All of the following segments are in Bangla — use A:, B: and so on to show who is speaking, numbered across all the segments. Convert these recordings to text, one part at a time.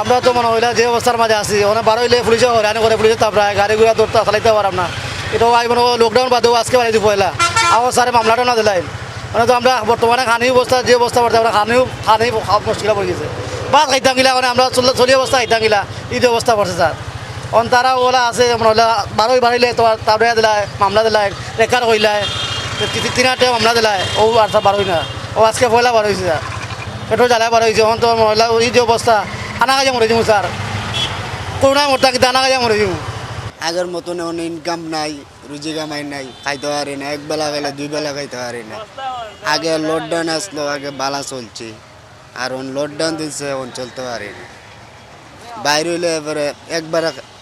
A: আমরা তো মনে হইলা যে অবস্থার মাঝে আছি ওখানে বার হইলে পুলিশে হয়রানি করে পুলিশে তারপরে গাড়ি ঘোড়া দৌড়তে চালাইতে পারাম না। এটাও আই মানে লকডাউন বাদেও আজকে বাড়াইছি পয়লা আবার স্যারে মামলাটা না দিলাই মানে তো আমরা বর্তমানে খানি অবস্থা যে অবস্থা পড়ছে আমরা খানি মুশকিল পড়ে গেছে। ভাত খাইতাম গিলা মানে আমরা চলি অবস্থা খাইতাম গিলা এই যে অবস্থা পড়ছে স্যার। অন তারা ওলা আছে মনে হইলা বাড়াইলে তোমার তারপরে দিলাই মামলা দিলাই রেকার হইলাই 3-8 মামলা দিলাই ও আর স্যার বার হই না ও আজকে পয়লা বার হয়েছে স্যার। পেট্রোল জ্বালা বার হয়েছে এখন তো মহিলা এই যে অবস্থা আনা কাজে মরে যাবো স্যার। করোনায় মরতাম কিন্তু আনা কাজে মরে যাবো।
B: আগের মতন এখন ইনকাম নাই, রুজি কামাই নাই, খাইতে পারি না, একবেলা খাইলে 2 বেলা খাইতে পারি না। আগে লকডাউন আসলো, আগে বালা চলছে, আর লকডাউন দিচ্ছে এখন চলতে পারি না। বাইরে হইলে এবারে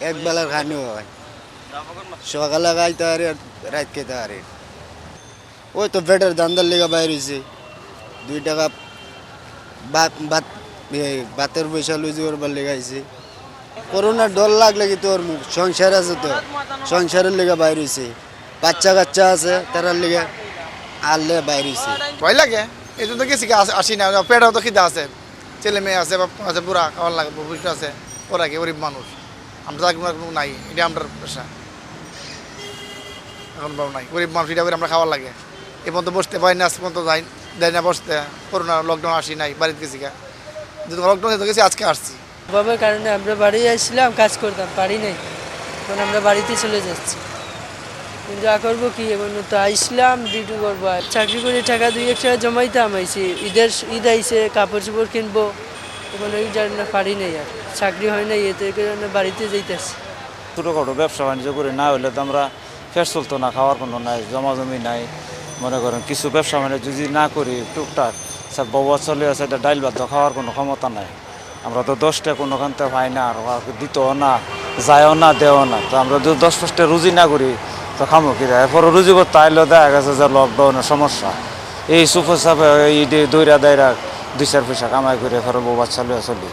B: একবেলার খানিও হয়, সকালে খাইতে পারি আর রাত খেতে পারি। ওই তো পেটের দান্দার লেগে বাইর হয়েছে, 2 টাকা ভাতের পয়সা লুজি করবার লেগাইছে। করোনার ডর লাগলে কি তোর সংসার আছে, তো সংসারের লেগে বাইর হয়েছে, বাচ্চা কাচ্চা আছে তারার লেগে আনলে বাইর হয়েছে।
C: ভয় লাগে এই জন্য গেছি আসি না, পেটেও তো খিদা আছে, ছেলে মেয়ে আছে, বাপ আছে, বুড়া খাওয়ার লাগে, বুঝতে আছে, ওরা কি গরিব মানুষ, আমরা নাই, এটা আমরা পেশা এখন নাই, গরিব মানুষ এটা করে আমরা খাওয়ার লাগে। এ পর্যন্ত বসতে পারি না, আজ পর্যন্ত দেয় না বসতে। করোনা লকডাউন আসি নাই, বাড়িতে গেছি যদি লকডাউন গেছি আজকে আসছি।
D: অভাবের কারণে আমরা বাড়ি আসছিলাম, কাজ করতাম পারি নাই, এখন আমরা বাড়িতে চলে যাচ্ছি। কিন্তু যা করবো কি, এখন তো আসলাম ডিউটি করবো, আর চাকরি করে টাকা 2-1 টাকা জমাইতাম, আইসি ঈদ আইসে কাপড় চোপড় কিনবো, এখন ওই জন্য পারি নাই, আর চাকরি হয় নাই, এতে কারণে বাড়িতে যাইতেছি।
E: ছোটোখাটো ব্যবসা বাণিজ্য করে না হলে তো আমরা ফের চলতো না, খাওয়ার কোনো নাই, জমি নাই। মনে করেন কিছু ব্যবসা মানে যদি না করি টুকটাক সব বাবা চলে আছে, এটা ডাইল ভাত খাওয়ার কোনো ক্ষমতা নাই। আমরা তো 10টা কোনোখানতে পাই না, আর দিতেও না, যায়ও না, দেও না। তো আমরা যদি 10-5টা রুজি না করি তো খামো কি, এরপরে রুজি করতে আইলেও দেখা গেছে যে লকডাউনের সমস্যা, এই সুফে সাফে এই দৈরা 2-4 পয়সা কামাই করে এরপরে বউ বাচ্চা চলি।